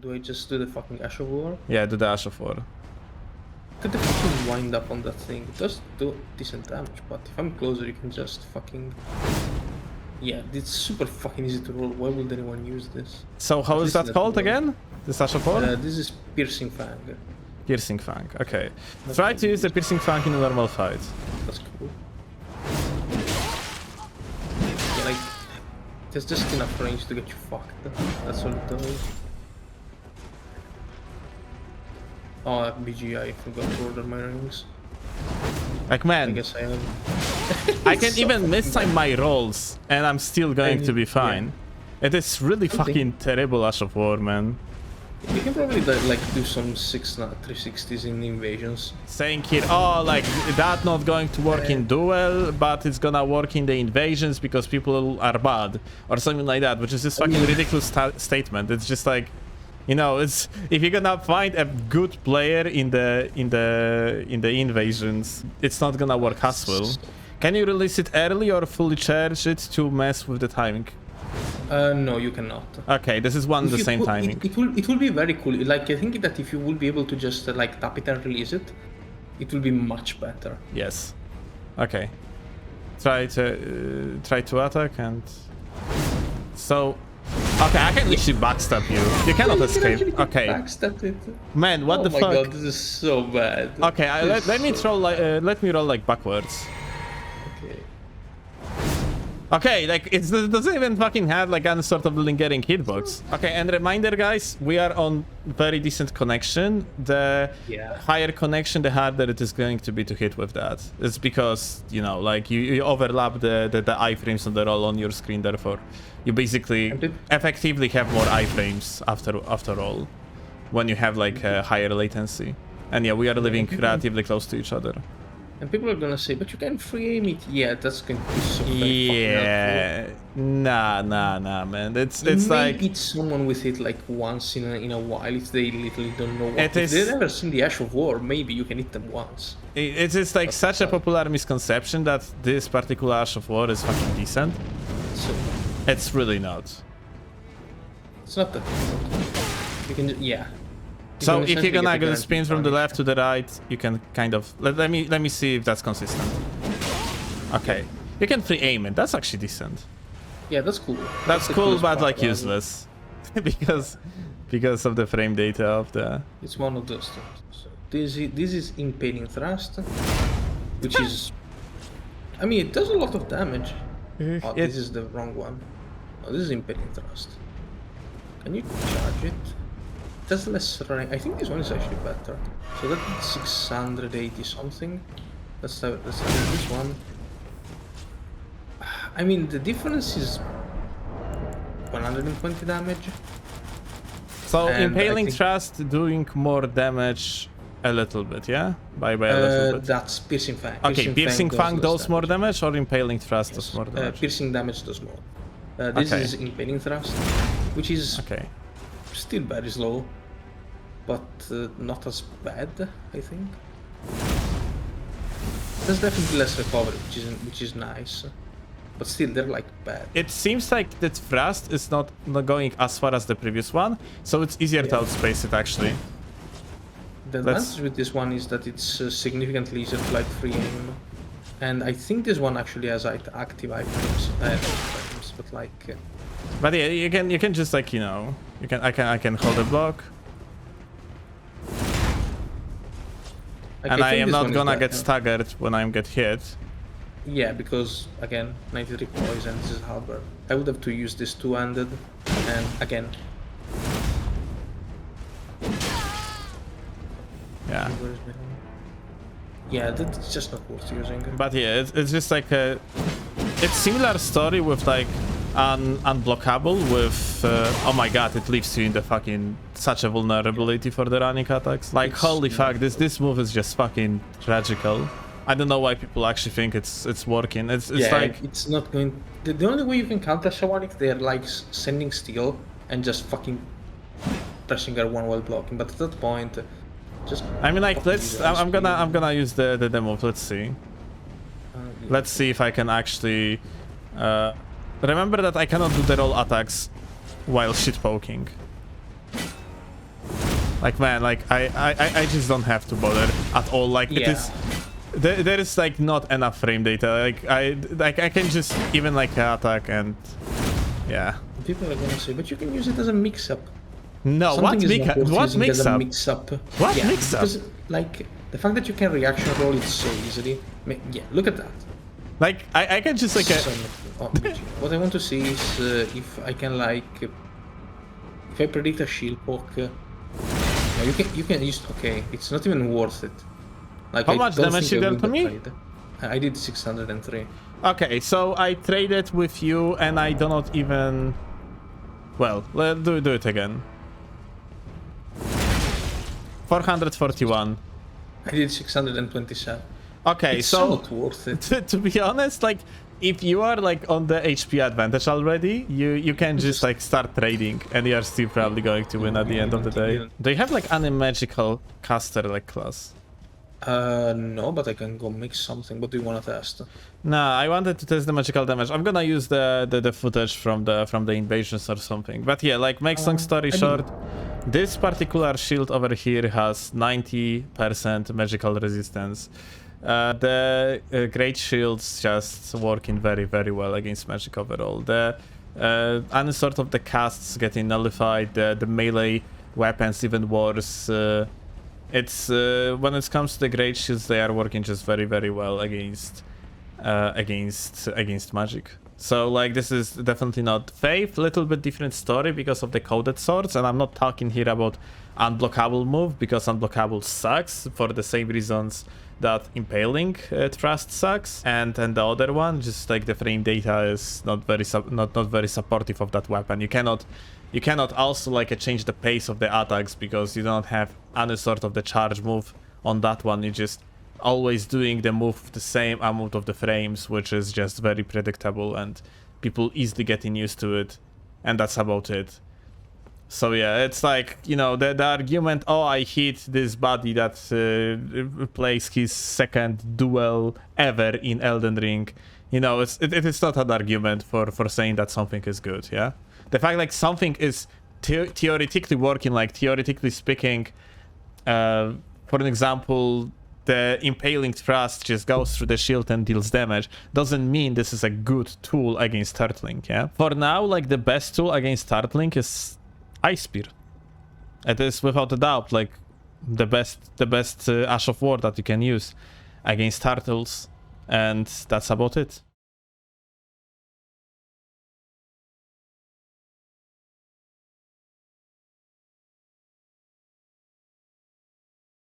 Do I just do the fucking Ash of War? Yeah, do the Ash of War. Could the fucking wind up on that thing? It does do decent damage, but if I'm closer, you can just fucking... Yeah, it's super fucking easy to roll. Why would anyone use this? So how is that called again? The Ash of War? This is Piercing Fang. Piercing Fang, okay. Try to use the Piercing Fang in a normal fight. That's cool. Yeah, like, there's just enough range to get you fucked. That's what it does. Oh, BG, I forgot to order my rings. Like, I man, guess I have. I can even mistime my rolls and I'm still going to be fine. It is really fucking terrible Ash of War, man. You can probably like do some 360s in invasions. Saying here, oh, like that not going to work in duel, but it's gonna work in the invasions because people are bad or something like that, which is just fucking ridiculous statement. It's just like, you know, it's if you're gonna find a good player in the invasions, it's not gonna work as well. Can you release it early or fully charge it to mess with the timing? No, you cannot. Okay, this is the same timing. It will be very cool. Like, I think that if you will be able to just like tap it and release it, it will be much better. Yes. Okay. Try to attack and so. Okay, I can literally backstab you. You cannot escape. Okay. Backstab it. Man, what the fuck? Oh my god, this is so bad. Okay, let me roll like let me roll like backwards. Okay. Okay, like it doesn't even fucking have like any sort of lingering hitbox. Okay, and reminder, guys, we are on very decent connection. The higher connection, the harder it is going to be to hit with that. It's because, you know, like you overlap the iframes on the roll on your screen. Therefore, you basically effectively have more iframes after all when you have like a higher latency. And yeah, we are living relatively close to each other. And people are gonna say, but you can free aim it. Yeah, that's going to be so very nah, man. It's like hit someone with it like once in a while if they literally don't know what. If they've never seen the Ash of War, maybe you can hit them once. It is like such a popular misconception that this particular Ash of War is fucking decent. So it's really not. It's not that difficult. You can So if you're gonna go spin from the left to the right, you can kind of let me see if that's consistent. Okay, you can free aim it. That's actually decent. Yeah, that's cool. That's cool, but like useless because of the frame data of the. It's one of those things. So this is Impaling Thrust, which is. I mean, it does a lot of damage. Oh, this is the wrong one. Oh, this is Impaling Thrust. Can you charge it? That's less range. I think this one is actually better. So that's 680 something. Let's have this one. I mean, the difference is 120 damage. So Impaling Thrust doing more damage a little bit, yeah? By a little bit. That's Piercing Fang. Okay, Piercing Fang does more damage or Impaling Thrust does more damage? Piercing damage does more. This is Impaling Thrust, which is still very slow, but not as bad, I think. There's definitely less recovery, which is nice, but still they're like bad. It seems like that Thrust is not going as far as the previous one, so it's easier to outspace it actually. The advantage with this one is that it's significantly easier to like free aim, and I think this one actually has active items, but like. But yeah, you can just like, you know, I can hold a block. And I am not gonna get staggered when I get hit. Yeah, because again, 93 poison, this is halberd. I would have to use this two-handed, and again. Yeah. Yeah, that's just not worth using. But yeah, it's just like it's similar story with like unblockable with oh my god, it leaves you in the fucking such a vulnerability for the running attacks. Like holy fuck, this move is just fucking tragical. I don't know why people actually think it's working. It's like it's not going. The only way you can counter someone if they're like sending steel and just fucking pressing R1 while blocking. But at that point, just. I mean, like I'm gonna use the demo. Let's see. Let's see if I can actually. Remember that I cannot do the roll attacks while shit poking. Like, man, like, I just don't have to bother at all. Like, it is... There is, like, not enough frame data. Like, I can just even, like, attack and... Yeah. People are gonna say, but you can use it as a mix-up. No, what mix-up? What Mix-up? What yeah, mix-up? Because, like, the fact that you can reaction roll it so easily... Yeah, look at that. Like, I can just, like... What I want to see is if I can, like... If I predict a shield poke... you can use... Okay, it's not even worth it. Like, how much damage you dealt to me? I did 603. Okay, so I traded with you and I do not even... Well, let's do it again. 441. I did 627. Okay, it's so not worth it. To be honest, like, if you are like on the HP advantage already, you can just like start trading and you are still probably going to win at the end of the day. Do you have like any magical caster like class? No, but I can go mix something. What do you want to test? Nah, I wanted to test the magical damage. I'm gonna use the footage from the invasions or something. But yeah, like, make long story short, this particular shield over here has 90% magical resistance. The great shields just working very, very well against magic overall. The any sort of the casts getting nullified, the melee weapons even worse. It's when it comes to the great shields, they are working just very, very well against magic. So like, this is definitely not Faith. Little bit different story because of the coded swords, and I'm not talking here about unblockable move, because unblockable sucks for the same reasons that Impaling Thrust sucks, and the other one, just like the frame data is not very supportive of that weapon. You cannot also like change the pace of the attacks because you don't have any sort of the charge move on that one. You're just always doing the move with the same amount of the frames, which is just very predictable and people easily getting used to it, and that's about it. So yeah, it's like, you know, the argument, oh, I hit this buddy that plays his second duel ever in Elden Ring. You know, it is not an argument for saying that something is good, yeah? The fact like something is theoretically working, like theoretically speaking, for an example, the Impaling Thrust just goes through the shield and deals damage, doesn't mean this is a good tool against Turtling, yeah? For now, like, the best tool against Turtling is Ice Spear. It is without a doubt like the best Ash of War that you can use against turtles, and that's about it.